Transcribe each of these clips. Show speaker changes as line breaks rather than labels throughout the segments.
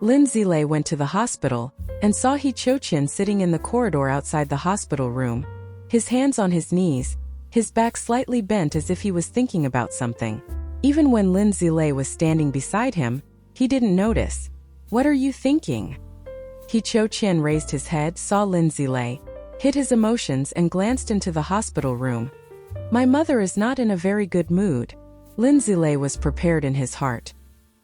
Lin Zilei went to the hospital and saw He Cho-chin sitting in the corridor outside the hospital room, his hands on his knees, his back slightly bent as if he was thinking about something. Even when Lin Zilei was standing beside him, he didn't notice. "What are you thinking?" He Cho-chin raised his head, saw Lin Zilei, hid his emotions and glanced into the hospital room. "My mother is not in a very good mood." Lin Zilei was prepared in his heart.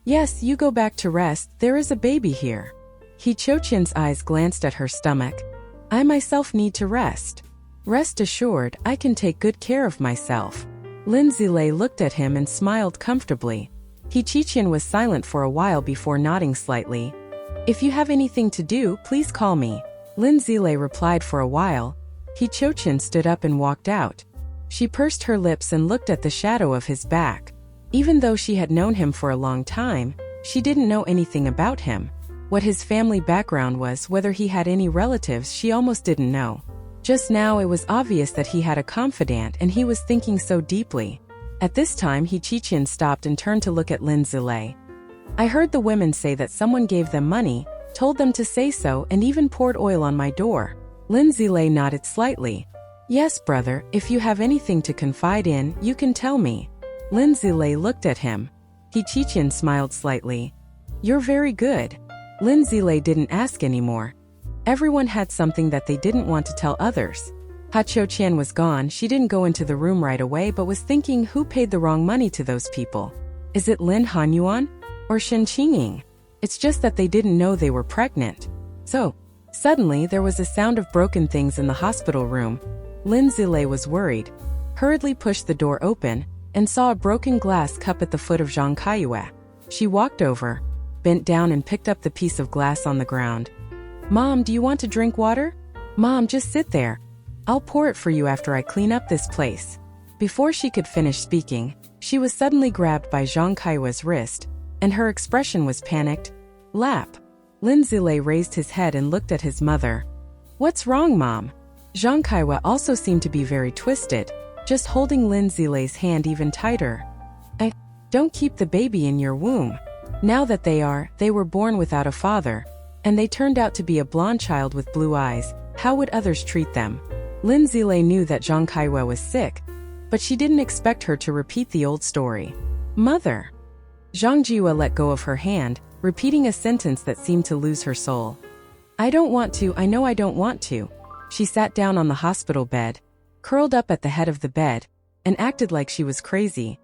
"Yes, you go back to rest, there is a baby here." He Cho-chin's eyes glanced at her stomach. "I myself need to rest. Rest assured, I can take good care of myself." Lin Zilei looked at him and smiled comfortably. He Chi-chin was silent for a while before nodding slightly. "If you have anything to do, please call me." Lin Zilei replied for a while. He Cho-chin stood up and walked out. She pursed her lips and looked at the shadow of his back. Even though she had known him for a long time, she didn't know anything about him. What his family background was, whether he had any relatives, she almost didn't know. Just now it was obvious that he had a confidant and he was thinking so deeply. At this time He Chi-chin stopped and turned to look at Lin Zilei. "I heard the women say that someone gave them money, told them to say so and even poured oil on my door." Lin Zilei nodded slightly. "Yes, brother, if you have anything to confide in, you can tell me." Lin Zilei looked at him. He Chi-chin smiled slightly. "You're very good." Lin Zilei didn't ask anymore. Everyone had something that they didn't want to tell others. Ha Cho-chan was gone. She didn't go into the room right away but was thinking who paid the wrong money to those people. Is it Lin Hanyuan? Or Shen Qingying? It's just that they didn't know they were pregnant. So, suddenly there was a sound of broken things in the hospital room. Lin Zilei was worried, hurriedly pushed the door open, and saw a broken glass cup at the foot of Zhang Kaiyue. She walked over, bent down and picked up the piece of glass on the ground. "Mom, do you want to drink water?" "Mom, just sit there. I'll pour it for you after I clean up this place." Before she could finish speaking, she was suddenly grabbed by Zhang Kaiyue's wrist, and her expression was panicked. "Lap." Lin Zilei raised his head and looked at his mother. "What's wrong, Mom?" Zhang Kaiyue also seemed to be very twisted, just holding Lin Zilei's hand even tighter. Don't keep the baby in your womb. Now that they were born without a father, and they turned out to be a blonde child with blue eyes, how would others treat them?" Lin Zilei knew that Zhang Kaiyue was sick, but she didn't expect her to repeat the old story. "Mother." Zhang Jiwa let go of her hand, repeating a sentence that seemed to lose her soul. "I don't want to, I know I don't want to." She sat down on the hospital bed, curled up at the head of the bed, and acted like she was crazy.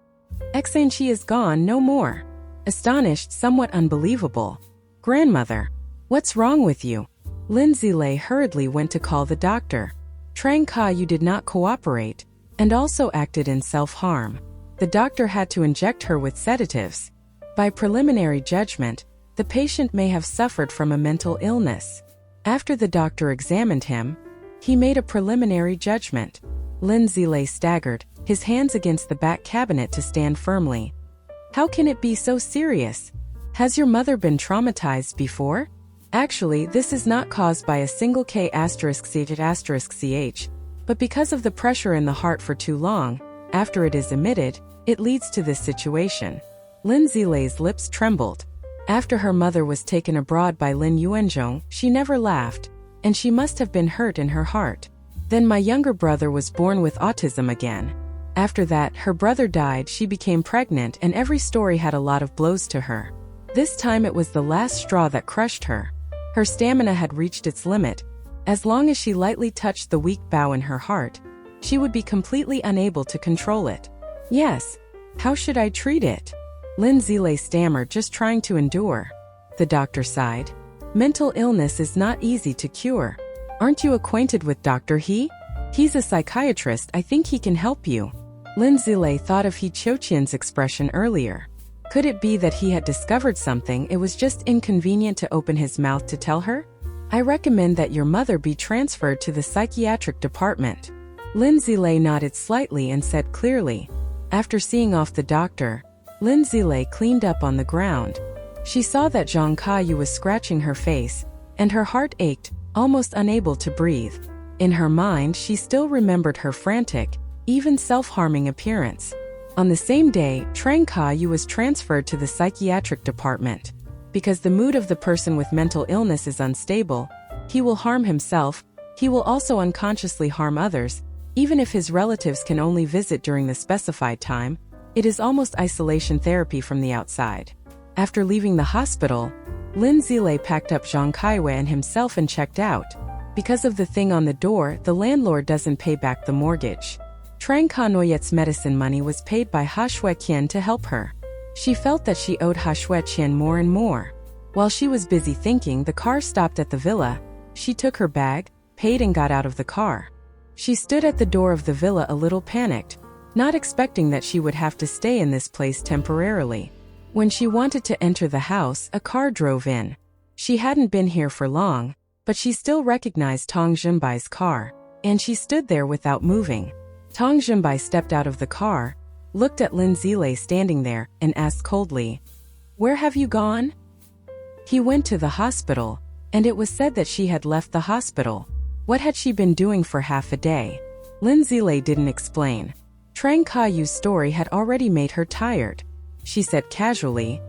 Xanchi is gone, no more. Astonished, somewhat unbelievable. "Grandmother, what's wrong with you?" Lin Zilei hurriedly went to call the doctor. Trang Ka Yu did not cooperate, and also acted in self-harm. The doctor had to inject her with sedatives. By preliminary judgment, the patient may have suffered from a mental illness. After the doctor examined him, he made a preliminary judgment. Lin Zilei staggered, his hands against the back cabinet to stand firmly. "How can it be so serious? Has your mother been traumatized before?" Actually, this is not caused by a single K***ch, but because of the pressure in the heart for too long, after it is emitted, it leads to this situation. Lin Zilei's lips trembled. After her mother was taken abroad by Lin Yuanzhong, she never laughed, and she must have been hurt in her heart. Then my younger brother was born with autism again. After that, her brother died, she became pregnant, and every story had a lot of blows to her. This time it was the last straw that crushed her. Her stamina had reached its limit. As long as she lightly touched the weak bow in her heart, she would be completely unable to control it. "Yes. How should I treat it?" Lin Zilei stammered, just trying to endure. The doctor sighed. "Mental illness is not easy to cure. Aren't you acquainted with Dr. He? He's a psychiatrist, I think he can help you." Lin Zilei thought of He Cho-chin's expression earlier. Could it be that he had discovered something, it was just inconvenient to open his mouth to tell her? "I recommend that your mother be transferred to the psychiatric department." Lin Zilei nodded slightly and said clearly. After seeing off the doctor, Lin Zilei cleaned up on the ground. She saw that Zhang Kayu was scratching her face, and her heart ached, almost unable to breathe. In her mind, she still remembered her frantic, even self-harming appearance. On the same day, Trang Ka Yu was transferred to the psychiatric department. because the mood of the person with mental illness is unstable. He will harm himself, he will also unconsciously harm others, even if his relatives can only visit during the specified time. It is almost isolation therapy from the outside. After leaving the hospital, Lin Zile packed up Zhang Kaiwei and himself and checked out. Because of the thing on the door, the landlord doesn't pay back the mortgage. Trang Ka Noyet's medicine money was paid by Ha Shueqian to help her. She felt that she owed Ha Shueqian more and more. While she was busy thinking, the car stopped at the villa. She took her bag, paid and got out of the car. She stood at the door of the villa a little panicked, not expecting that she would have to stay in this place temporarily. When she wanted to enter the house, a car drove in. She hadn't been here for long, but she still recognized Tang Xinbai's car, and she stood there without moving. Tang Xinbai stepped out of the car, looked at Lin Zile standing there, and asked coldly, "Where have you gone?" He went to the hospital, and it was said that she had left the hospital. What had she been doing for half a day? Lin Zile didn't explain. Trang Kayu's story had already made her tired. She said casually,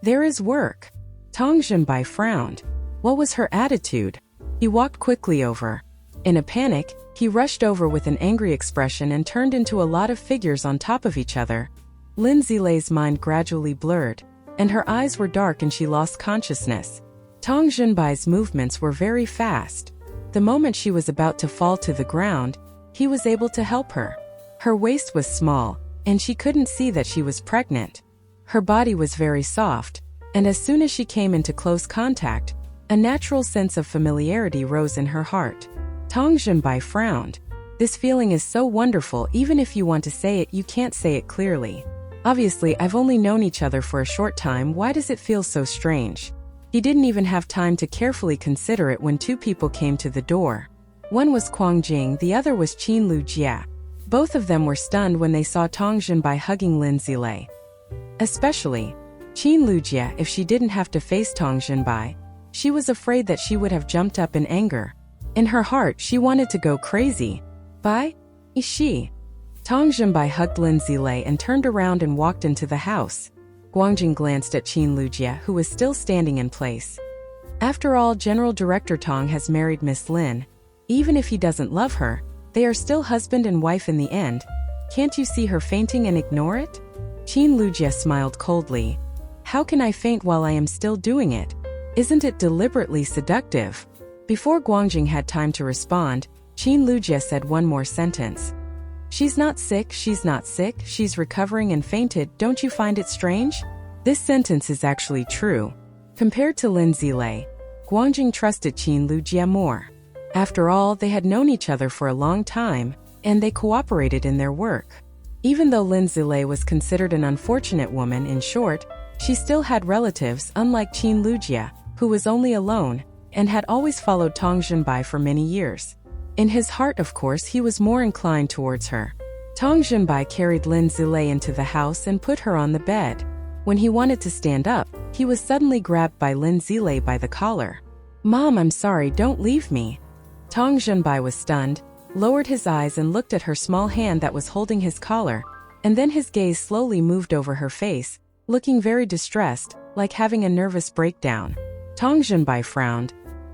"There is work." Tang Xinbai frowned. What was her attitude? He walked quickly over. In a panic, he rushed over with an angry expression and turned into a lot of figures on top of each other. Lin Zile's mind gradually blurred, and her eyes were dark and she lost consciousness. Tang Xinbai's movements were very fast. The moment she was about to fall to the ground, he was able to help her. Her waist was small, and she couldn't see that she was pregnant. Her body was very soft, and as soon as she came into close contact, a natural sense of familiarity rose in her heart. Tang Xinbai frowned. This feeling is so wonderful, even if you want to say it, you can't say it clearly. Obviously, I've only known each other for a short time, why does it feel so strange? He didn't even have time to carefully consider it when two people came to the door. One was Quang Jing, the other was Qin Lu Jia. Both of them were stunned when they saw Tang Xinbai hugging Lin Zile. Especially Qin Lu Jia. If she didn't have to face Tang Xinbai, she was afraid that she would have jumped up in anger. In her heart, she wanted to go crazy. Bye? She. Tang Xinbai hugged Lin Zile and turned around and walked into the house. Guangjing glanced at Qin Lujia, who was still standing in place. After all, General Director Tang has married Miss Lin. Even if he doesn't love her, they are still husband and wife in the end. Can't you see her fainting and ignore it? Qin Lujia smiled coldly. How can I faint while I am still doing it? Isn't it deliberately seductive? Before Guangjing had time to respond, Qin Lujia said one more sentence. She's not sick, she's recovering and fainted, don't you find it strange? This sentence is actually true. Compared to Lin Zile, Guangjing trusted Qin Lujia more. After all, they had known each other for a long time, and they cooperated in their work. Even though Lin Zile was considered an unfortunate woman, in short, she still had relatives, unlike Qin Lujia, who was only alone, and had always followed Tang Xinbai for many years. In his heart, of course, he was more inclined towards her. Tang Xinbai carried Lin Zile into the house and put her on the bed. When he wanted to stand up, he was suddenly grabbed by Lin Zile by the collar. "Mom, I'm sorry, don't leave me." Tang Xinbai was stunned, lowered his eyes and looked at her small hand that was holding his collar, and then his gaze slowly moved over her face, looking very distressed, like having a nervous breakdown. Tang Xinbai frowned.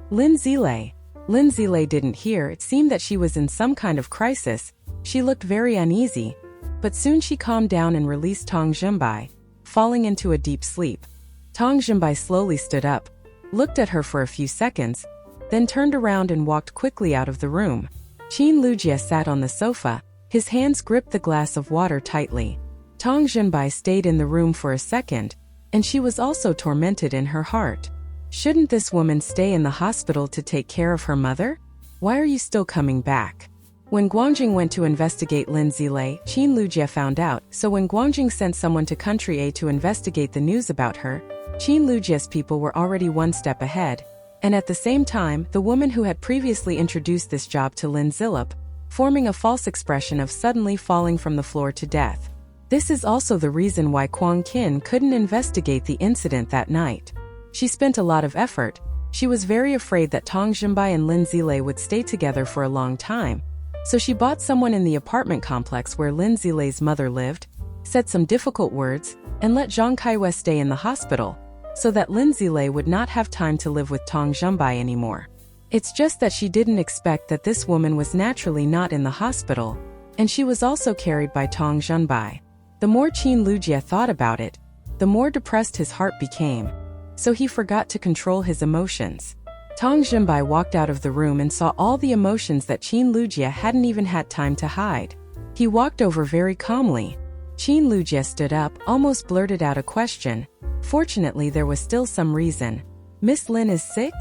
Lin Zile. Lin Zile didn't hear. It seemed that she was in some kind of crisis. She looked very uneasy, but soon she calmed down and released Tang Xinbai, falling into a deep sleep. Tang Xinbai slowly stood up, looked at her for a few seconds, then turned around and walked quickly out of the room. Qin Lujia sat on the sofa, his hands gripped the glass of water tightly. Tang Xinbai stayed in the room for a second, and she was also tormented in her heart. Shouldn't this woman stay in the hospital to take care of her mother? Why are you still coming back? When Guangjing went to investigate Lin Zile, Qin Lujia found out, so when Guangjing sent someone to Country A to investigate the news about her, Qin Lujia's people were already one step ahead. And at the same time, the woman who had previously introduced this job to Lin Zilip, forming a false expression of suddenly falling from the floor to death. This is also the reason why Quang Qin couldn't investigate the incident that night. She spent a lot of effort. She was very afraid that Tang Xinbai and Lin Zile would stay together for a long time. So she bought someone in the apartment complex where Lin Zile's mother lived, said some difficult words, and let Zhang Kaiwei stay in the hospital. so that Lin Zilei would not have time to live with Tong Zhenbai anymore. It's just that she didn't expect that this woman was naturally not in the hospital, and she was also carried by Tong Zhenbai. The more Qin Lujie thought about it, the more depressed his heart became, so he forgot to control his emotions. Tong Zhenbai walked out of the room and saw all the emotions that Qin Lujie hadn't even had time to hide. He walked over very calmly. Qin Lujie stood up, almost blurted out a question. Fortunately, there was still some reason. "Miss Lin is sick?"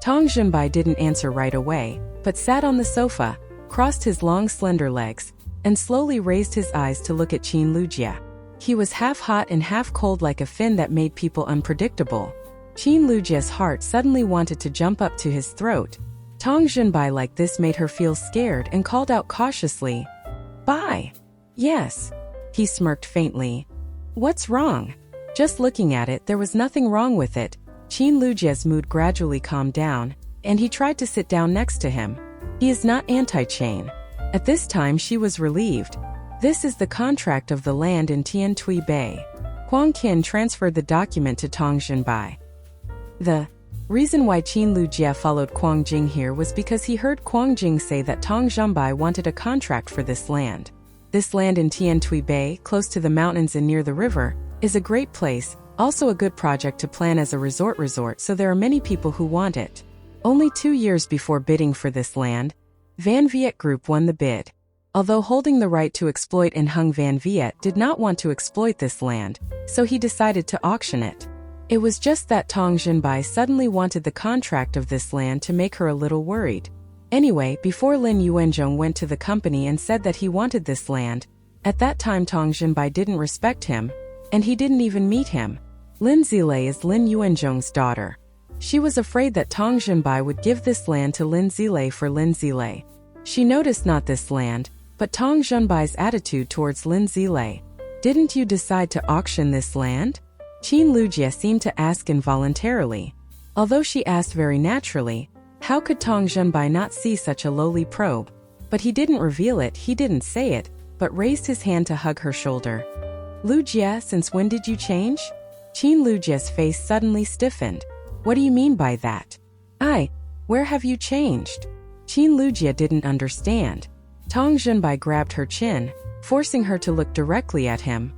Tong Zhenbai didn't answer right away, but sat on the sofa, crossed his long slender legs, and slowly raised his eyes to look at Qin Lujie. He was half hot and half cold, like a fin that made people unpredictable. Qin Lujie's heart suddenly wanted to jump up to his throat. Tong Zhenbai like this made her feel scared and called out cautiously, "Bye." "Yes." He smirked faintly. "What's wrong?" Just looking at it, there was nothing wrong with it. Qin Lujie's mood gradually calmed down, and he tried to sit down next to him. He is not anti-chain. At this time she was relieved. "This is the contract of the land in Tian Tui Bay." Huang Qin transferred the document to Tong Zhenbai. The reason why Qin Lujie followed Quang Jing here was because he heard Quang Jing say that Tong Zhenbai wanted a contract for this land. This land in Tian Tui Bay, close to the mountains and near the river, is a great place, also a good project to plan as a resort, so there are many people who want it. Only 2 years before bidding for this land, Van Viet Group won the bid. Although holding the right to exploit in Hung, Van Viet did not want to exploit this land, so he decided to auction it. It was just that Tong Zhenbai suddenly wanted the contract of this land to make her a little worried. Anyway, before Lin Yuanzhong went to the company and said that he wanted this land, at that time Tong Zhenbai didn't respect him, and he didn't even meet him. Lin Zilei is Lin Yuanzhong's daughter. She was afraid that Tong Zhenbai would give this land to Lin Zilei for Lin Zilei. She noticed not this land, but Tong Zhenbai's attitude towards Lin Zilei. "Didn't you decide to auction this land?" Qin Lujie seemed to ask involuntarily. Although she asked very naturally, how could Tong Zhenbai not see such a lowly probe? But he didn't reveal it, he didn't say it, but raised his hand to hug her shoulder. "Lujie, since when did you change?" Qin Lujie's face suddenly stiffened. "What do you mean by that?" Where have you changed?" Qin Lujie didn't understand. Tong Zhenbai grabbed her chin, forcing her to look directly at him.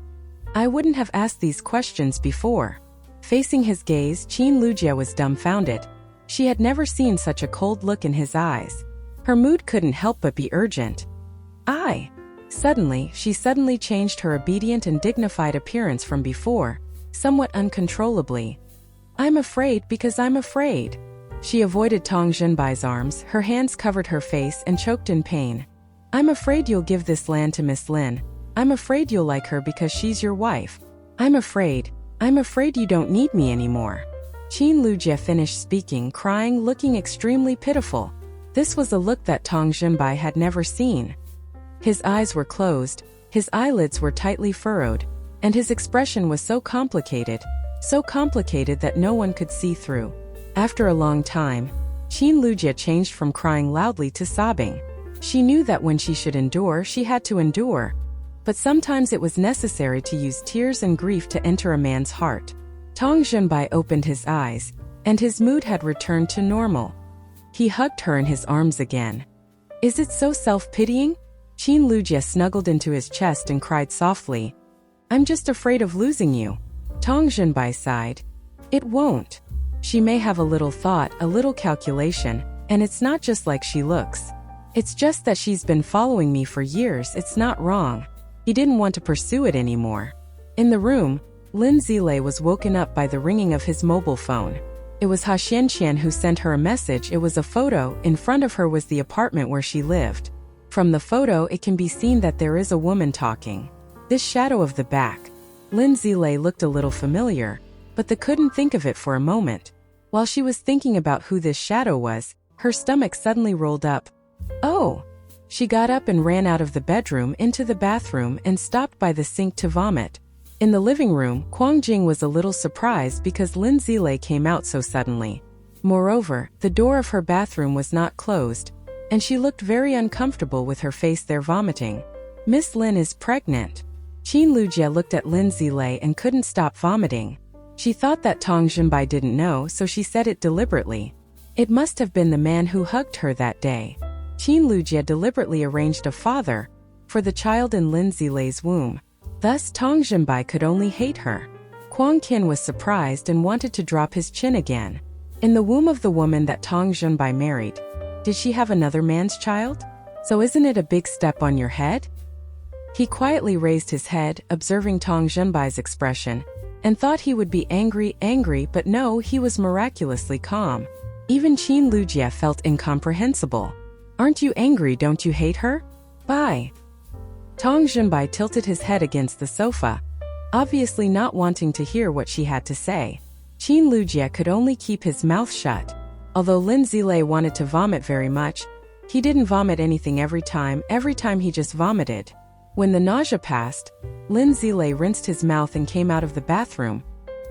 "I wouldn't have asked these questions before." Facing his gaze, Qin Lujie was dumbfounded. She had never seen such a cold look in his eyes. Her mood couldn't help but be urgent. She suddenly changed her obedient and dignified appearance from before, somewhat uncontrollably. "I'm afraid because I'm afraid." She avoided Tong Zhenbai's arms, her hands covered her face and choked in pain. "I'm afraid you'll give this land to Miss Lin. I'm afraid you'll like her because she's your wife. I'm afraid you don't need me anymore." Qin Lujie finished speaking, crying, looking extremely pitiful. This was a look that Tong Zhenbai had never seen. His eyes were closed, his eyelids were tightly furrowed, and his expression was so complicated that no one could see through. After a long time, Qin Lujie changed from crying loudly to sobbing. She knew that when she should endure, she had to endure. But sometimes it was necessary to use tears and grief to enter a man's heart. Tong Zhenbai opened his eyes, and his mood had returned to normal. He hugged her in his arms again. "Is it so self-pitying?" Qin Lujie snuggled into his chest and cried softly. "I'm just afraid of losing you." Tong Zhenbai sighed. "It won't. She may have a little thought, a little calculation, and it's not just like she looks. It's just that she's been following me for years, it's not wrong." He didn't want to pursue it anymore. In the room, Lin Zilei was woken up by the ringing of his mobile phone. It was Ha Xianqian who sent her a message. It was a photo. In front of her was the apartment where she lived. From the photo, it can be seen that there is a woman talking. This shadow of the back. Lin Zilei looked a little familiar, but couldn't think of it for a moment. While she was thinking about who this shadow was, her stomach suddenly rolled up. "Oh!" She got up and ran out of the bedroom into the bathroom and stopped by the sink to vomit. In the living room, Quang Jing was a little surprised because Lin Zilei came out so suddenly. Moreover, the door of her bathroom was not closed, and she looked very uncomfortable with her face there vomiting. "Miss Lin is pregnant." Qin Lujie looked at Lin Zilei and couldn't stop vomiting. She thought that Tong Jinbai didn't know, so she said it deliberately. It must have been the man who hugged her that day. Qin Lujie deliberately arranged a father for the child in Lin Zilei's womb. Thus Tong Jinbai could only hate her. Quang Qin was surprised and wanted to drop his chin again. In the womb of the woman that Tong Jinbai married, did she have another man's child? So isn't it a big step on your head? He quietly raised his head, observing Tong Jinbai's expression, and thought he would be angry, but no, he was miraculously calm. Even Qin Lujie felt incomprehensible. Aren't you angry? Don't you hate her? Bye. Tong Jinbai tilted his head against the sofa, obviously not wanting to hear what she had to say. Qin Lujie could only keep his mouth shut. Although Lin Zilei wanted to vomit very much, he didn't vomit anything every time he just vomited. When the nausea passed, Lin Zilei rinsed his mouth and came out of the bathroom,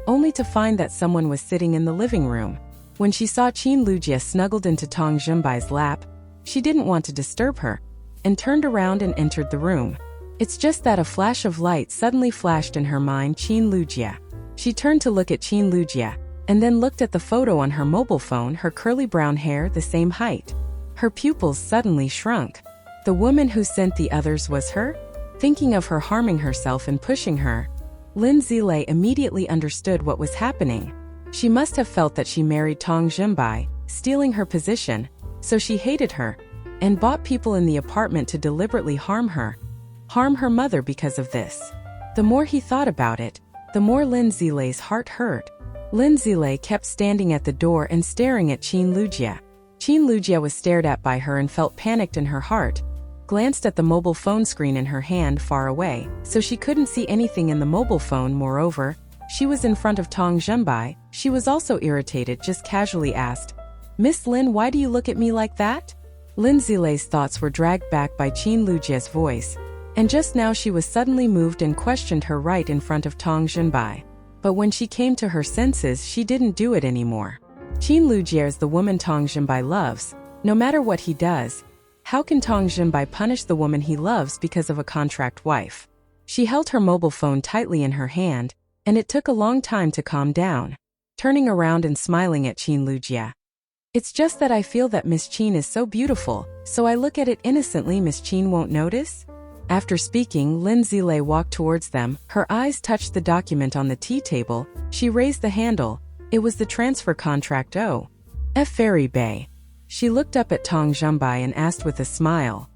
only to find that someone was sitting in the living room. When she saw Qin Lujie snuggled into Tong Jinbai's lap, she didn't want to disturb her, and turned around and entered the room. It's just that a flash of light suddenly flashed in her mind. Qin Lujie. She turned to look at Qin Lujie, and then looked at the photo on her mobile phone, her curly brown hair the same height. Her pupils suddenly shrunk. The woman who sent the others was her? Thinking of her harming herself and pushing her, Lin Zilei immediately understood what was happening. She must have felt that she married Tong Jinbai, stealing her position, so she hated her, and bought people in the apartment to deliberately harm her mother because of this. The more he thought about it, the more Lin Zilei's heart hurt. Lin Zilei kept standing at the door and staring at Qin Lujie. Qin Lujie was stared at by her and felt panicked in her heart, glanced at the mobile phone screen in her hand far away, so she couldn't see anything in the mobile phone. Moreover, she was in front of Tong Jinbai. She was also irritated, just casually asked, "Miss Lin, why do you look at me like that?" Lin Zilei's thoughts were dragged back by Qin Lujie's voice, and just now she was suddenly moved and questioned her right in front of Tong Jinbai. But when she came to her senses, she didn't do it anymore. Qin Lujie is the woman Tong Jinbai loves. No matter what he does, how can Tong Jinbai punish the woman he loves because of a contract wife? She held her mobile phone tightly in her hand, and it took a long time to calm down, turning around and smiling at Qin Lujie. "It's just that I feel that Miss Qin is so beautiful, so I look at it innocently. Miss Qin won't notice?" After speaking, Lin Zilei walked towards them. Her eyes touched the document on the tea table. She raised the handle. It was the transfer contract. Oh, F. Fairy Bay. She looked up at Tong Jinbai and asked with a smile,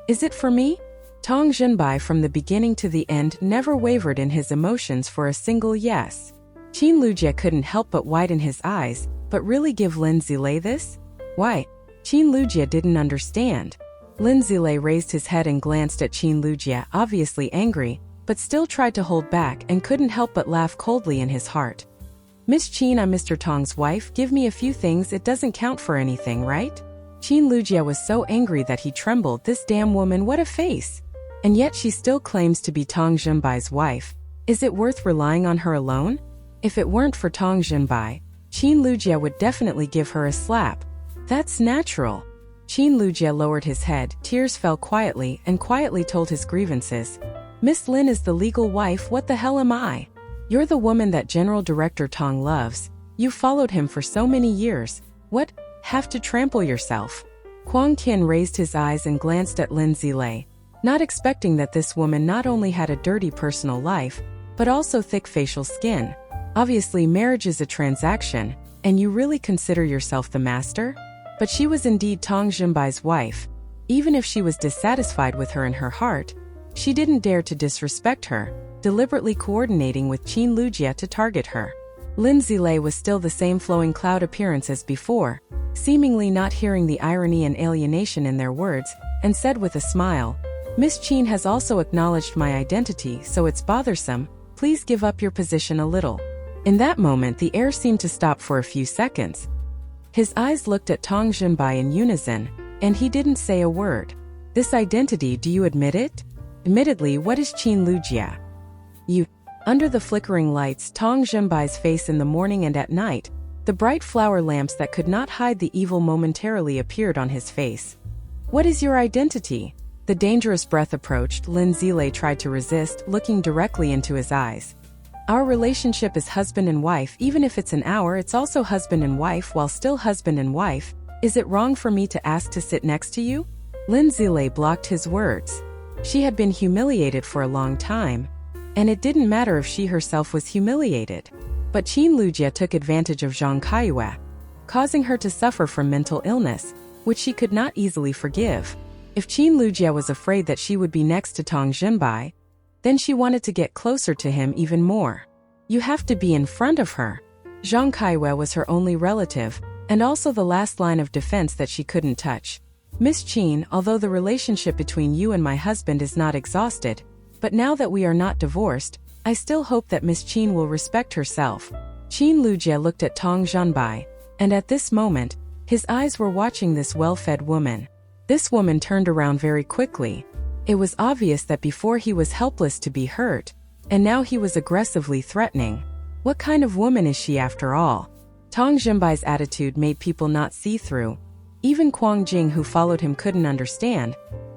"Is it for me?" Tong Jinbai from the beginning to the end never wavered in his emotions for a single yes. Qin Lujie couldn't help but widen his eyes. But really give Lin Zilei this? Why? Qin Lujie didn't understand. Lin Zilei raised his head and glanced at Qin Lujie, obviously angry, but still tried to hold back and couldn't help but laugh coldly in his heart. "Miss Qin, I'm Mr. Tong's wife. Give me a few things. It doesn't count for anything, right?" Qin Lujie was so angry that he trembled. This damn woman, what a face! And yet she still claims to be Tong Jinbai's wife. Is it worth relying on her alone? If it weren't for Tong Jinbai, Qin Lujie would definitely give her a slap. That's natural. Qin Lujie lowered his head, tears fell quietly, and quietly told his grievances. "Miss Lin is the legal wife. What the hell am I? You're the woman that General Director Tong loves. You followed him for so many years. What? Have to trample yourself?" Quang Qin raised his eyes and glanced at Lin Zilei, not expecting that this woman not only had a dirty personal life, but also thick facial skin. Obviously, marriage is a transaction, and you really consider yourself the master? But she was indeed Tong Jinbai's wife. Even if she was dissatisfied with her in her heart, she didn't dare to disrespect her, deliberately coordinating with Qin Lujie to target her. Lin Zilei was still the same flowing cloud appearance as before, seemingly not hearing the irony and alienation in their words, and said with a smile, "Miss Qin has also acknowledged my identity, so it's bothersome. Please give up your position a little." In that moment, the air seemed to stop for a few seconds. His eyes looked at Tong Jinbai in unison, and he didn't say a word. "This identity, do you admit it?" "Admittedly, what is Qin Lujie?" "You." Under the flickering lights, Tong Jinbai's face in the morning and at night, the bright flower lamps that could not hide the evil momentarily appeared on his face. "What is your identity?" The dangerous breath approached. Lin Zilei tried to resist, looking directly into his eyes. Our relationship is husband and wife. Even if it's an hour, it's also husband and wife while still husband and wife. Is it wrong for me to ask to sit next to you? Lin Zilei blocked his words. She had been humiliated for a long time, and it didn't matter if she herself was humiliated. But Qin Lujie took advantage of Zhang Kaiyue, causing her to suffer from mental illness, which she could not easily forgive. If Qin Lujie was afraid that she would be next to Tang Jinbai, then she wanted to get closer to him even more. You have to be in front of her. Zhang Kaiyue was her only relative, and also the last line of defense that she couldn't touch. Miss Qin, although the relationship between you and my husband is not exhausted, but now that we are not divorced, I still hope that Miss Qin will respect herself. Qin Lujie looked at Tang Jinbai, and at this moment, his eyes were watching this well-fed woman. This woman turned around very quickly. It was obvious that before he was helpless to be hurt, and now he was aggressively threatening. What kind of woman is she after all? Tang Jinbai's attitude made people not see through. Even Quang Jing, who followed him, couldn't understand.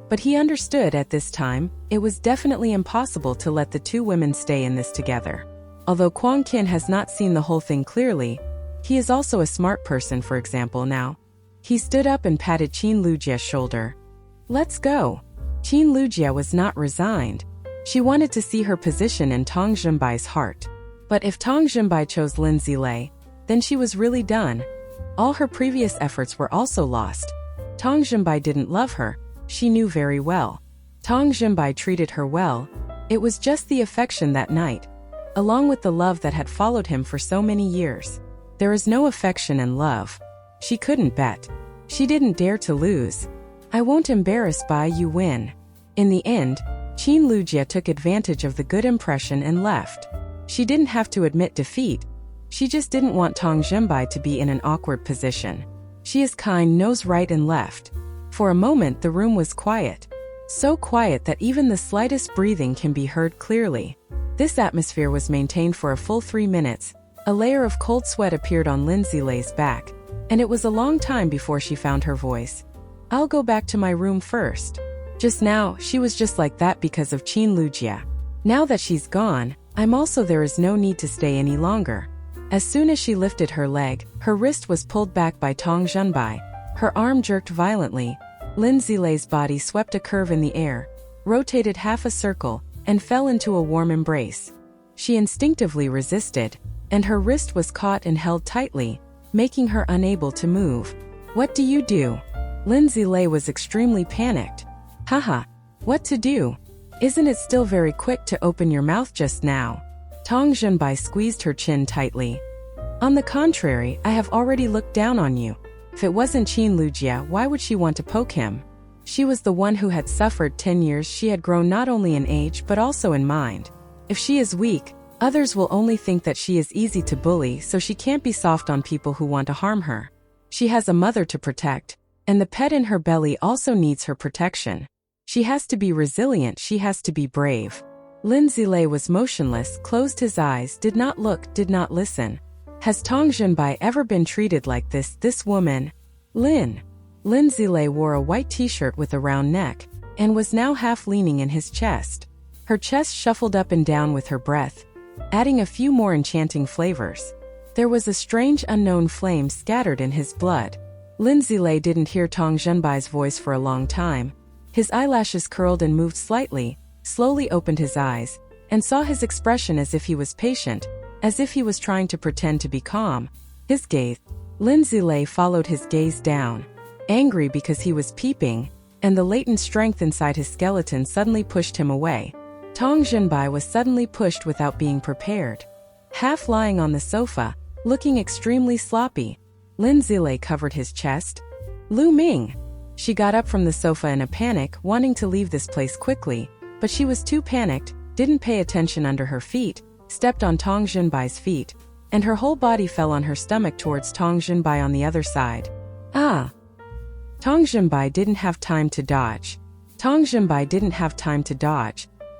But he understood at this time, it was definitely impossible to let the two women stay in this together. Although Quang Qin has not seen the whole thing clearly, he is also a smart person. For example, now. He stood up and patted Qin Lujie's shoulder. Let's go. Qin Lujie was not resigned. She wanted to see her position in Tang Jinbai's heart. But if Tang Jinbai chose Lin Zilei, then she was really done. All her previous efforts were also lost. Tang Jinbai didn't love her, she knew very well. Tang Jinbai treated her well. It was just the affection that night, along with the love that had followed him for so many years. There is no affection and love. She couldn't bet. She didn't dare to lose. I won't embarrass by you win. In the end, Qin Lujie took advantage of the good impression and left. She didn't have to admit defeat. She just didn't want Tang Jinbai to be in an awkward position. She is kind, knows right and left. For a moment the room was quiet. So quiet that even the slightest breathing can be heard clearly. This atmosphere was maintained for a full 3 minutes. A layer of cold sweat appeared on Lin Zilei's back, and it was a long time before she found her voice. I'll go back to my room first. Just now, she was just like that because of Qin Lujie. Now that she's gone, I'm also there is no need to stay any longer. As soon as she lifted her leg, her wrist was pulled back by Tang Jinbai. Her arm jerked violently. Lin Zilei's body swept a curve in the air, rotated half a circle, and fell into a warm embrace. She instinctively resisted, and her wrist was caught and held tightly, making her unable to move. What do you do? Lin Zilei was extremely panicked. Haha, what to do? Isn't it still very quick to open your mouth just now? Tang Jinbai squeezed her chin tightly. On the contrary, I have already looked down on you. If it wasn't Qin Lujie, why would she want to poke him? She was the one who had suffered 10 years. She had grown not only in age but also in mind. If she is weak, others will only think that she is easy to bully, so she can't be soft on people who want to harm her. She has a mother to protect, and the pet in her belly also needs her protection. She has to be resilient, she has to be brave. Lin Zilei was motionless, closed his eyes, did not look, did not listen. Has Tang Jinbai ever been treated like this? This woman? Lin Zilei wore a white t-shirt with a round neck, and was now half leaning in his chest. Her chest shuffled up and down with her breath, adding a few more enchanting flavors. There was a strange unknown flame scattered in his blood. Lin Zilei didn't hear Tang Jinbai's voice for a long time. His eyelashes curled and moved slightly, slowly opened his eyes, and saw his expression as if he was patient, as if he was trying to pretend to be calm. His gaze. Lin Zilei followed his gaze down, angry because he was peeping, and the latent strength inside his skeleton suddenly pushed him away. Tang Jinbai was suddenly pushed without being prepared. Half lying on the sofa, looking extremely sloppy, Lin Zilei covered his chest. Lu Ming! She got up from the sofa in a panic, wanting to leave this place quickly, but she was too panicked, didn't pay attention under her feet, stepped on Tang Jinbai's feet, and her whole body fell on her stomach towards Tang Jinbai on the other side. Ah! Tang Jinbai didn't have time to dodge.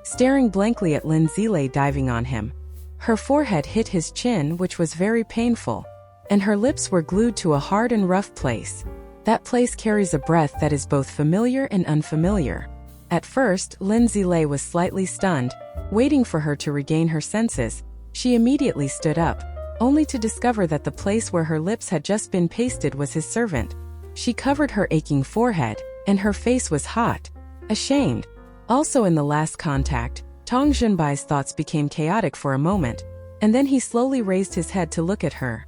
Staring blankly at Lin Zilei diving on him. Her forehead hit his chin, which was very painful, and her lips were glued to a hard and rough place. That place carries a breath that is both familiar and unfamiliar. At first, Lin Zilei was slightly stunned, waiting for her to regain her senses, She immediately stood up, only to discover that the place where her lips had just been pasted was his servant. She covered her aching forehead, and her face was hot, ashamed. Also in the last contact, Tong Junbai's thoughts became chaotic for a moment, and then he slowly raised his head to look at her.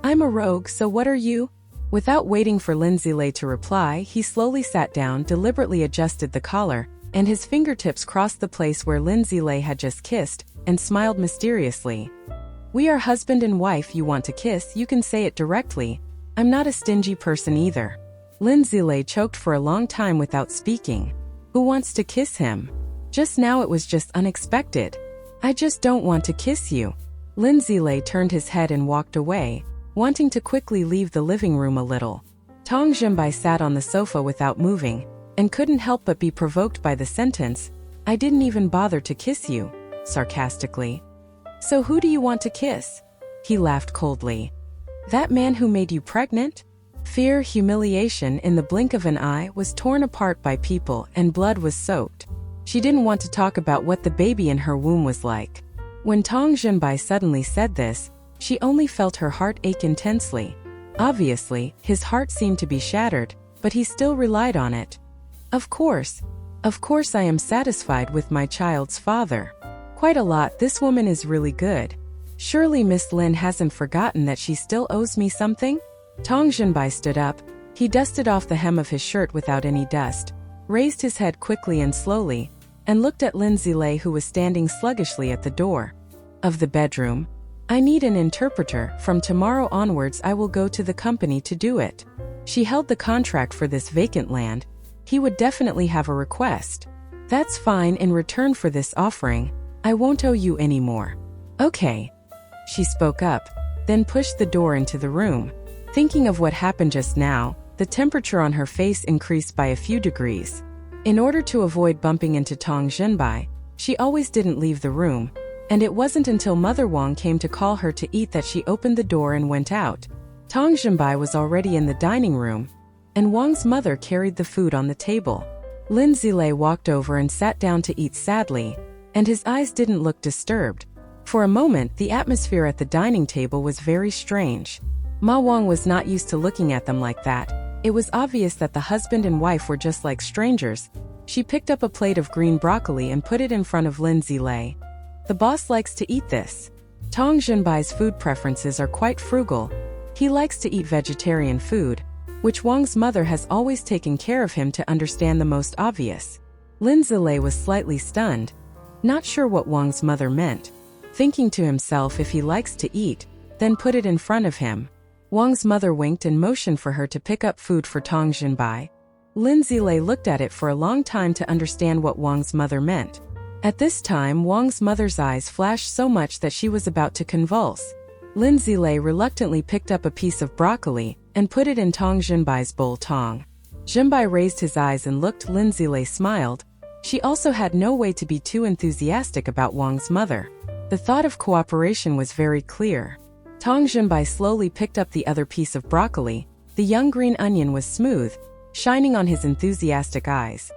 "I'm a rogue, so what are you?" Without waiting for Lin Zilei to reply, he slowly sat down, deliberately adjusted the collar, and his fingertips crossed the place where Lin Zilei had just kissed, and smiled mysteriously. "We are husband and wife. You want to kiss, you can say it directly. I'm not a stingy person either." Lin Zilei choked for a long time without speaking. Who wants to kiss him? Just now it was just unexpected. "I just don't want to kiss you." Lin Zilei turned his head and walked away, wanting to quickly leave the living room a little. Tong Junbai sat on the sofa without moving, and couldn't help but be provoked by the sentence, "I didn't even bother to kiss you," sarcastically. "So who do you want to kiss?" He laughed coldly. "That man who made you pregnant?" Fear, humiliation in the blink of an eye, was torn apart by people and blood was soaked. She didn't want to talk about what the baby in her womb was like. When Tong Junbai suddenly said this, she only felt her heart ache intensely. Obviously, his heart seemed to be shattered, but he still relied on it. Of course I am satisfied with my child's father. Quite a lot. This woman is really good. Surely Miss Lin hasn't forgotten that she still owes me something?" Tong Junbai stood up. He dusted off the hem of his shirt without any dust, raised his head quickly and slowly, and looked at Lin Zilei, who was standing sluggishly at the door of the bedroom. "I need an interpreter. From tomorrow onwards I will go to the company to do it." She held the contract for this vacant land. He would definitely have a request. "That's fine. In return for this offering, I won't owe you any more." "Okay." She spoke up, then pushed the door into the room. Thinking of what happened just now, the temperature on her face increased by a few degrees. In order to avoid bumping into Tong Junbai, she always didn't leave the room, and it wasn't until Mother Wang came to call her to eat that she opened the door and went out. Tong Junbai was already in the dining room, and Wang's mother carried the food on the table. Lin Zilei walked over and sat down to eat sadly, and his eyes didn't look disturbed. For a moment, the atmosphere at the dining table was very strange. Ma Wang was not used to looking at them like that. It was obvious that the husband and wife were just like strangers. She picked up a plate of green broccoli and put it in front of Lin Zilei. "The boss likes to eat this." Tong Junbai's food preferences are quite frugal. He likes to eat vegetarian food, which Wang's mother has always taken care of him to understand the most obvious. Lin Zilei was slightly stunned, not sure what Wang's mother meant, thinking to himself if he likes to eat, then put it in front of him. Wang's mother winked and motioned for her to pick up food for Tong Junbai. Lin Zilei looked at it for a long time to understand what Wang's mother meant. At this time, Wang's mother's eyes flashed so much that she was about to convulse. Lin Zilei reluctantly picked up a piece of broccoli and put it in Tong Junbai's bowl. Tong Junbai raised his eyes and looked. Lin Zilei smiled. She also had no way to be too enthusiastic about Wang's mother. The thought of cooperation was very clear. Tong Junbai slowly picked up the other piece of broccoli. The young green onion was smooth, shining on his enthusiastic eyes.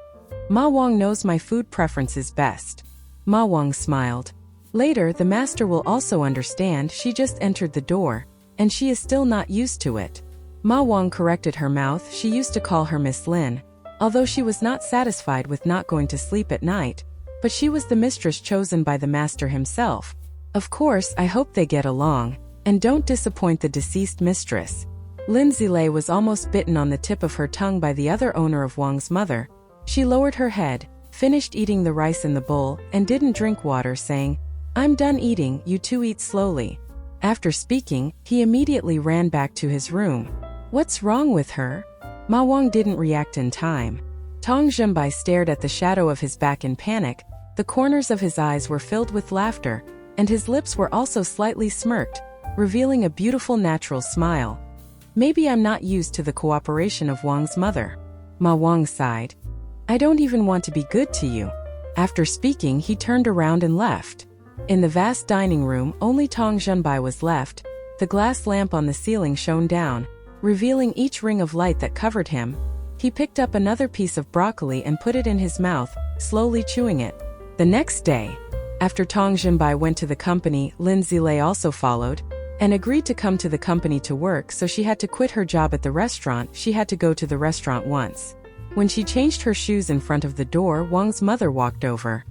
"Ma Wang knows my food preferences best." Ma Wang smiled. "Later, the master will also understand. She just entered the door, and she is still not used to it." Ma Wang corrected her mouth. She used to call her Miss Lin, although she was not satisfied with not going to sleep at night, but she was the mistress chosen by the master himself. "Of course, I hope they get along, and don't disappoint the deceased mistress." Lin Zilei was almost bitten on the tip of her tongue by the other owner of Wang's mother. She lowered her head, finished eating the rice in the bowl, and didn't drink water, saying, "I'm done eating, you two eat slowly." After speaking, he immediately ran back to his room. What's wrong with her? Ma Wang didn't react in time. Tong Junbai stared at the shadow of his back in panic. The corners of his eyes were filled with laughter, and his lips were also slightly smirked, revealing a beautiful natural smile. "Maybe I'm not used to the cooperation of Wang's mother." Ma Wang sighed. "I don't even want to be good to you." After speaking, he turned around and left. In the vast dining room, only Tong Junbai was left. The glass lamp on the ceiling shone down, revealing each ring of light that covered him. He picked up another piece of broccoli and put it in his mouth, slowly chewing it. The next day, After Tong Jinbai went to the company, Lin Zilei also followed, and agreed to come to the company to work, so she had to quit her job at the restaurant. She had to go to the restaurant once. When she changed her shoes in front of the door, Wang's mother walked over.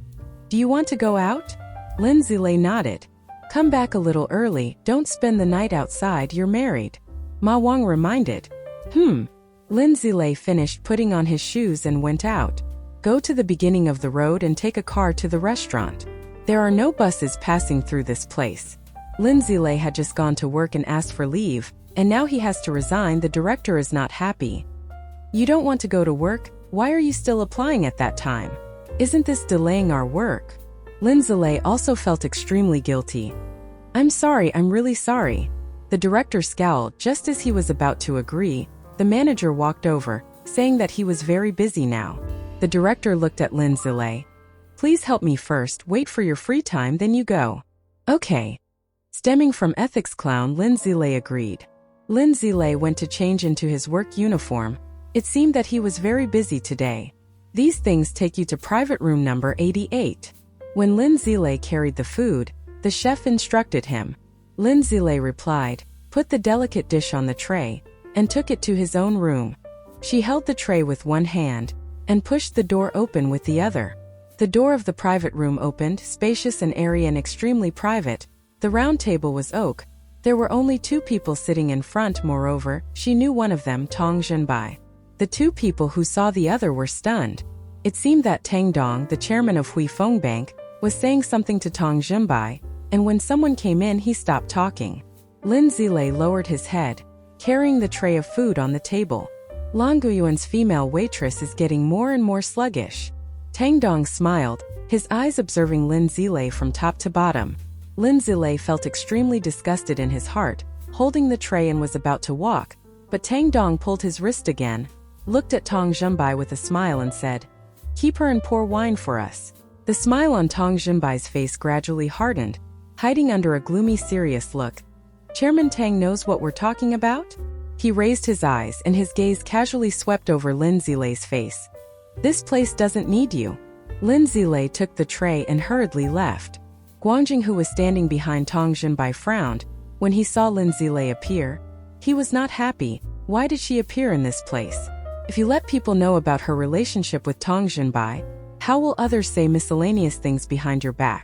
"Do you want to go out?" Lin Zilei nodded. "Come back a little early, don't spend the night outside, you're married," Ma Wang reminded. Lin Zilei finished putting on his shoes and went out. "Go to the beginning of the road and take a car to the restaurant. There are no buses passing through this place." Lin Zilei had just gone to work and asked for leave, and now he has to resign. The director is not happy. "You don't want to go to work? Why are you still applying at that time? Isn't this delaying our work?" Lin Zilei also felt extremely guilty. "I'm sorry, I'm really sorry." The director scowled. Just as he was about to agree, the manager walked over, saying that he was very busy now. The director looked at Lin Zilei. "Please help me first, wait for your free time, then you go." "Okay." Stemming from ethics clown, Lin Zilei agreed. Lin Zilei went to change into his work uniform. It seemed that he was very busy today. "These things take you to private room number 88. When Lin Zilei carried the food, the chef instructed him. Lin Zilei replied, put the delicate dish on the tray, and took it to his own room. She held the tray with one hand, and pushed the door open with the other. The door of the private room opened, spacious and airy and extremely private. The round table was oak. There were only 2 people sitting in front. Moreover, she knew one of them, Tong Jinbai. The 2 people who saw the other were stunned. It seemed that Tang Dong, the chairman of Hui Feng Bank, was saying something to Tong Jinbai, and when someone came in he stopped talking. Lin Zilei lowered his head, carrying the tray of food on the table. Long Guyuan's female waitress is getting more and more sluggish. Tang Dong smiled, his eyes observing Lin Zilei from top to bottom. Lin Zilei felt extremely disgusted in his heart, holding the tray and was about to walk, but Tang Dong pulled his wrist again, looked at Tong Jinbai with a smile and said, "Keep her and pour wine for us." The smile on Tong Jinbai's face gradually hardened, hiding under a gloomy serious look. "Chairman Tang knows what we're talking about?" He raised his eyes and his gaze casually swept over Lin Zilei's face. "This place doesn't need you." Lin Zilei took the tray and hurriedly left. Guangjing, who was standing behind Tong Jinbai, frowned when he saw Lin Zilei appear. He was not happy. Why did she appear in this place? If you let people know about her relationship with Tong Jinbai, how will others say miscellaneous things behind your back?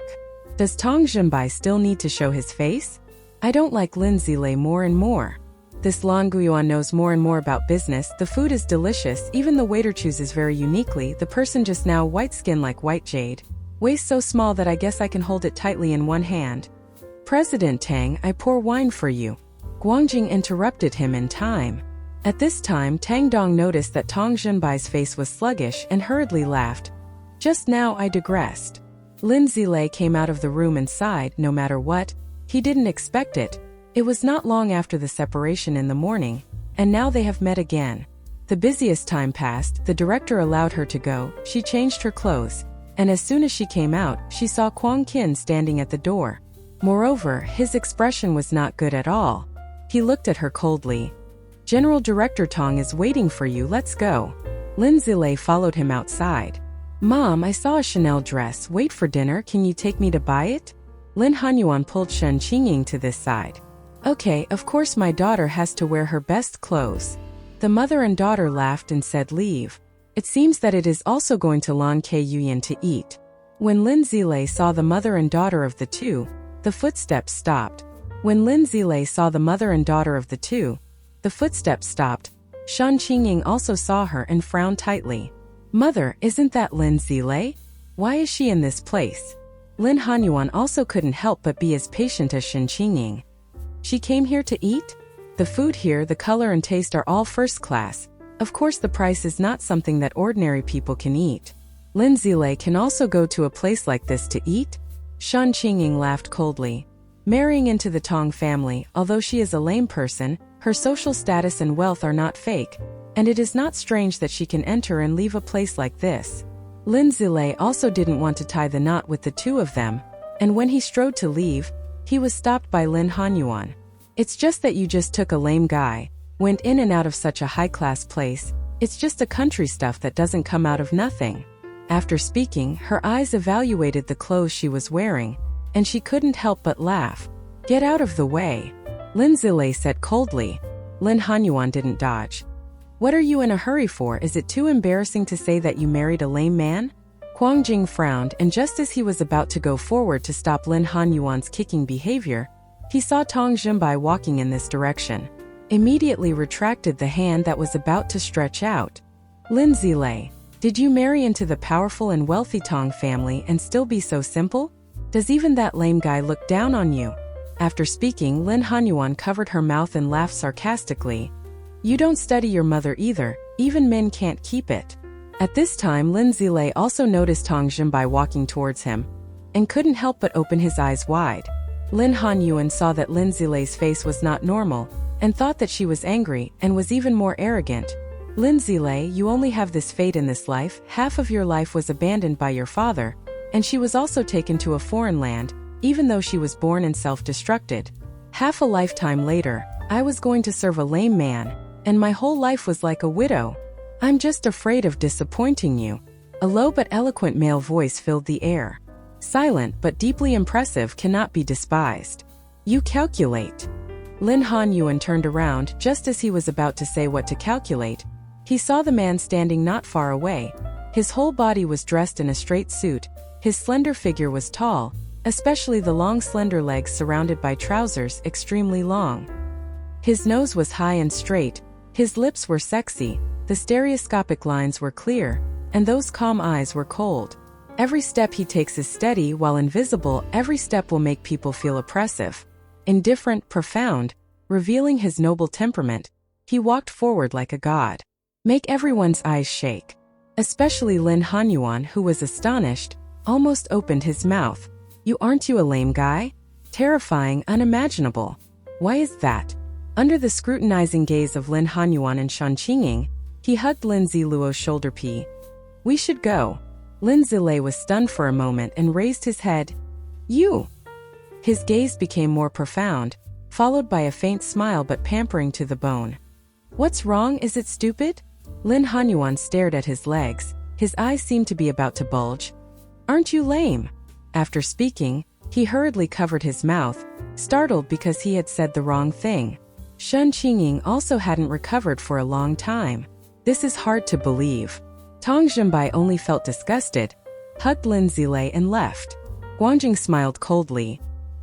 Does Tong Jinbai still need to show his face? I don't like Lin Zilei more and more. This Lan Guyuan knows more and more about business. The food is delicious, even the waiter chooses very uniquely. The person just now, white skin like white jade. Waist so small that I guess I can hold it tightly in one hand. "President Tang, I pour wine for you." Guangjing interrupted him in time. At this time, Tang Dong noticed that Tong Jinbai's face was sluggish and hurriedly laughed. "Just now I digressed." Lin Zilei came out of the room and sighed. No matter what, he didn't expect it. It was not long after the separation in the morning, and now they have met again. The busiest time passed. The director allowed her to go. She changed her clothes, and as soon as she came out, she saw Kwang Kin standing at the door. Moreover, his expression was not good at all. He looked at her coldly. "General Director Tong is waiting for you, let's go." Lin Zilei followed him outside. "Mom, I saw a Chanel dress. Wait for dinner, can you take me to buy it?" Lin Hanyuan pulled Shen Qingying to this side. "Okay, of course my daughter has to wear her best clothes." The mother and daughter laughed and said leave. It seems that it is also going to Lan Ke Yuyan to eat. When Lin Zilei saw the mother and daughter of the two, the footsteps stopped. When Lin Zilei saw the mother and daughter of the two, the footsteps stopped. Shen Qingying also saw her and frowned tightly. "Mother, isn't that Lin Zilei? Why is she in this place?" Lin Hanyuan also couldn't help but be as patient as Shen Qingying. "She came here to eat? The food here, the color and taste are all first class. Of course the price is not something that ordinary people can eat. Lin Zilei can also go to a place like this to eat?" Shen Qingying laughed coldly. Marrying into the Tong family, although she is a lame person, her social status and wealth are not fake, and it is not strange that she can enter and leave a place like this. Lin Zilei also didn't want to tie the knot with the two of them, and when he strode to leave, he was stopped by Lin Hanyuan. "It's just that you just took a lame guy, went in and out of such a high-class place. It's just a country stuff that doesn't come out of nothing." After speaking, her eyes evaluated the clothes she was wearing, and she couldn't help but laugh. Get out of the way, Lin Zilei said coldly. Lin Hanyuan didn't dodge. What are you in a hurry for? Is it too embarrassing to say that you married a lame man? Huang Jing frowned, and just as he was about to go forward to stop Lin Hanyuan's kicking behavior, he saw Tong Xinbai walking in this direction. Immediately retracted the hand that was about to stretch out. Lin Zilei, did you marry into the powerful and wealthy Tong family and still be so simple? Does even that lame guy look down on you? After speaking, Lin Hanyuan covered her mouth and laughed sarcastically. You don't study your mother either, even men can't keep it. At this time, Lin Zilei also noticed Tong Xinbai walking towards him, and couldn't help but open his eyes wide. Lin Hanyuan saw that Lin Zilei's face was not normal, and thought that she was angry and was even more arrogant. Lin Zilei, you only have this fate in this life. Half of your life was abandoned by your father, and she was also taken to a foreign land, even though she was born and self-destructed. Half a lifetime later, I was going to serve a lame man, and my whole life was like a widow. I'm just afraid of disappointing you. A low but eloquent male voice filled the air. Silent but deeply impressive, cannot be despised. You calculate. Lin Hanyuan turned around just as he was about to say what to calculate. He saw the man standing not far away. His whole body was dressed in a straight suit. His slender figure was tall, especially the long slender legs surrounded by trousers extremely long. His nose was high and straight. His lips were sexy, the stereoscopic lines were clear, and those calm eyes were cold. Every step he takes is steady while invisible. Every step will make people feel oppressive. Indifferent, profound, revealing his noble temperament, he walked forward like a god. Make everyone's eyes shake. Especially Lin Hanyuan, who was astonished, almost opened his mouth. Aren't you a lame guy? Terrifying, unimaginable. Why is that? Under the scrutinizing gaze of Lin Hanyuan and Shan Qingying, he hugged Lin Ziluo's shoulder. We should go. Lin Zilei was stunned for a moment and raised his head. You! His gaze became more profound, followed by a faint smile but pampering to the bone. What's wrong? Is it stupid? Lin Hanyuan stared at his legs. His eyes seemed to be about to bulge. Aren't you lame? After speaking, he hurriedly covered his mouth, startled because he had said the wrong thing. Shan Qingying also hadn't recovered for a long time. This is hard to believe. Tong Xinbai only felt disgusted, hugged Lin Zilei and left. Guangjing smiled coldly.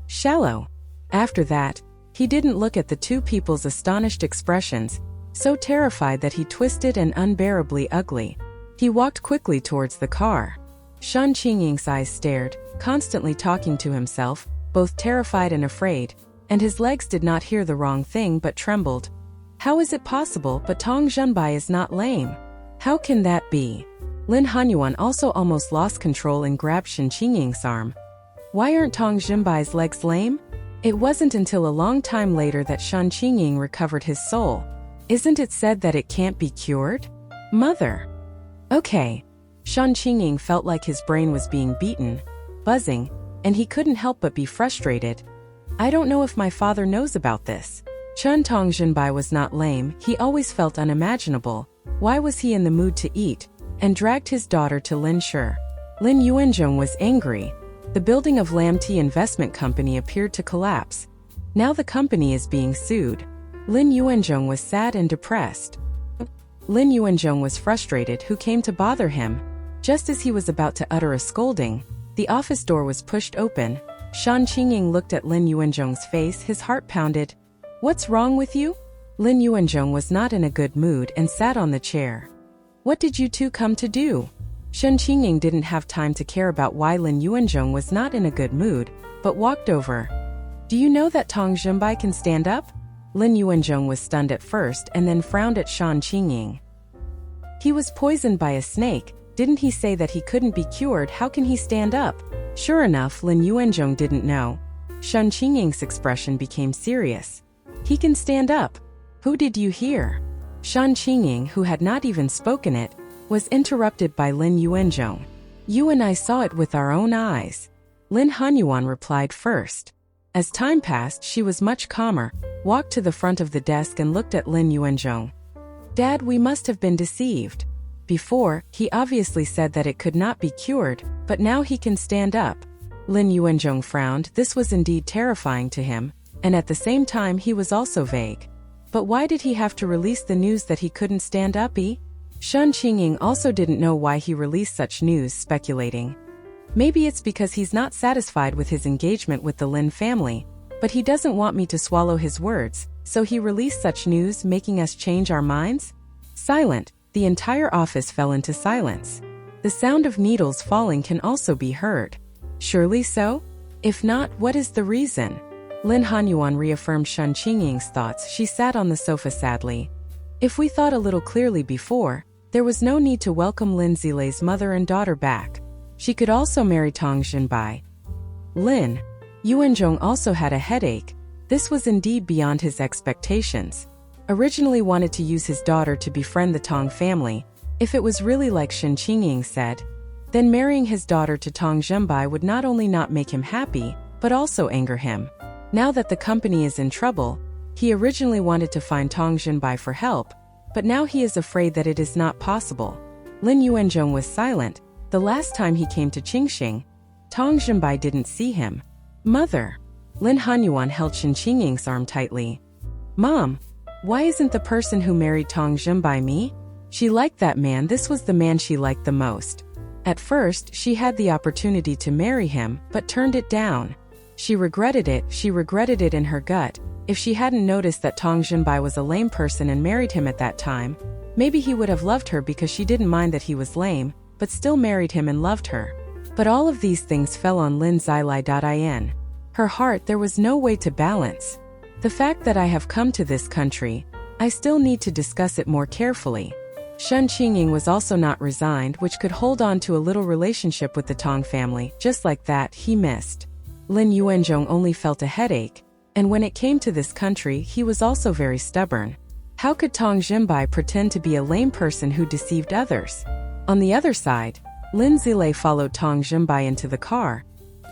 Shallow. After that, he didn't look at the two people's astonished expressions, so terrified that he twisted and unbearably ugly. He walked quickly towards the car. Shan Qingying's eyes stared, constantly talking to himself, both terrified and afraid, and his legs did not hear the wrong thing but trembled. How is it possible? But Tong Xinbai is not lame. How can that be? Lin Hanyuan also almost lost control and grabbed Shan Qingying's arm. Why aren't Tong Xinbai's legs lame? It wasn't until a long time later that Shan Qingying recovered his soul. Isn't it said that it can't be cured? Mother. Okay. Shan Qingying felt like his brain was being beaten, buzzing, and he couldn't help but be frustrated. I don't know if my father knows about this. Tong Xinbai was not lame, he always felt unimaginable. Why was he in the mood to eat? And dragged his daughter to Lin Shi. Lin Yuanzhong was angry. The building of Lam Tea Investment Company appeared to collapse. Now the company is being sued. Lin Yuanzhong was sad and depressed. Lin Yuanzhong was frustrated. Who came to bother him? Just as he was about to utter a scolding, the office door was pushed open. Shan Qingying looked at Lin Yuanzhong's face, his heart pounded. What's wrong with you? Lin Yuanzhong was not in a good mood and sat on the chair. What did you two come to do? Shan Qingying didn't have time to care about why Lin Yuanzhong was not in a good mood, but walked over. Do you know that Tong Xinbai can stand up? Lin Yuanzhong was stunned at first and then frowned at Shan Qingying. He was poisoned by a snake. Didn't he say that he couldn't be cured? How can he stand up? Sure enough, Lin Yuanzhong didn't know. Shan Qingying's expression became serious. He can stand up. Who did you hear? Shan Qingying, who had not even spoken it, was interrupted by Lin Yuanzhong. You and I saw it with our own eyes. Lin Hanyuan replied first. As time passed, she was much calmer, walked to the front of the desk and looked at Lin Yuanzhong. Dad, we must have been deceived. Before, he obviously said that it could not be cured, but now he can stand up. Lin Yuanzhong frowned. This was indeed terrifying to him, and at the same time he was also vague. But why did he have to release the news that he couldn't stand up? Shen Qingying also didn't know why he released such news, speculating. Maybe it's because he's not satisfied with his engagement with the Lin family, but he doesn't want me to swallow his words, so he released such news, making us change our minds? Silent, the entire office fell into silence. The sound of needles falling can also be heard. Surely so? If not, what is the reason? Lin Hanyuan reaffirmed Shen Qingying's thoughts. She sat on the sofa sadly. If we thought a little clearly before, there was no need to welcome Lin Zilei's mother and daughter back. She could also marry Tang Xinbai. Lin Yuanzhong also had a headache. This was indeed beyond his expectations. Originally wanted to use his daughter to befriend the Tang family. If it was really like Shen Qingying said, then marrying his daughter to Tang Xinbai would not only not make him happy, but also anger him. Now that the company is in trouble, he originally wanted to find Tang Xinbai for help, but now he is afraid that it is not possible. Lin Yuanzhong was silent. The last time he came to Qingxing, Tang Xinbai didn't see him. Mother. Lin Hanyuan held Shen Qingying's arm tightly. Mom, why isn't the person who married Tang Xinbai me? She liked that man. This was the man she liked the most. At first, she had the opportunity to marry him, but turned it down. She regretted it. She regretted it in her gut. If she hadn't noticed that Tang Xinbai was a lame person and married him at that time, maybe he would have loved her because she didn't mind that he was lame, but still married him and loved her. But all of these things fell on Lin Zilai.in. Her heart, there was no way to balance. The fact that I have come to this country, I still need to discuss it more carefully. Shen Qingying was also not resigned, which could hold on to a little relationship with the Tang family. Just like that, he missed. Lin Yuanzhong only felt a headache, and when it came to this country, he was also very stubborn. How could Tang Xinbai pretend to be a lame person who deceived others? On the other side, Lin Zilei followed Tang Xinbai into the car,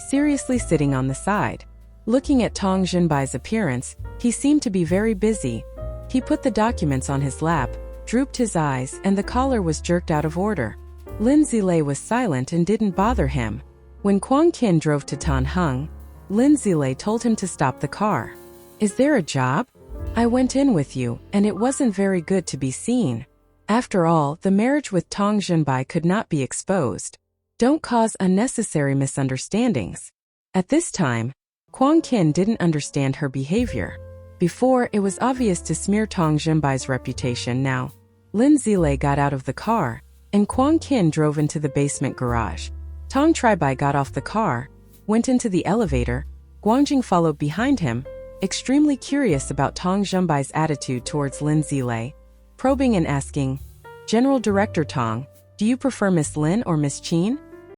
seriously sitting on the side. Looking at Tang Xinbai's appearance, he seemed to be very busy. He put the documents on his lap, drooped his eyes, and the collar was jerked out of order. Lin Zilei was silent and didn't bother him. When Quang Qin drove to Tanheng, Lin Zilei told him to stop the car. Is there a job? I went in with you, and it wasn't very good to be seen. After all, the marriage with Tang Xinbai could not be exposed. Don't cause unnecessary misunderstandings. At this time, Quang Qin didn't understand her behavior. Before, it was obvious to smear Tang Xinbai's reputation. Now, Lin Zilei got out of the car, and Quang Qin drove into the basement garage. Tang Tribai got off the car, went into the elevator. Guangjing followed behind him, extremely curious about Tang Xinbai's attitude towards Lin Zilei, probing and asking, General Director Tang, do you prefer Miss Lin or Miss Qin?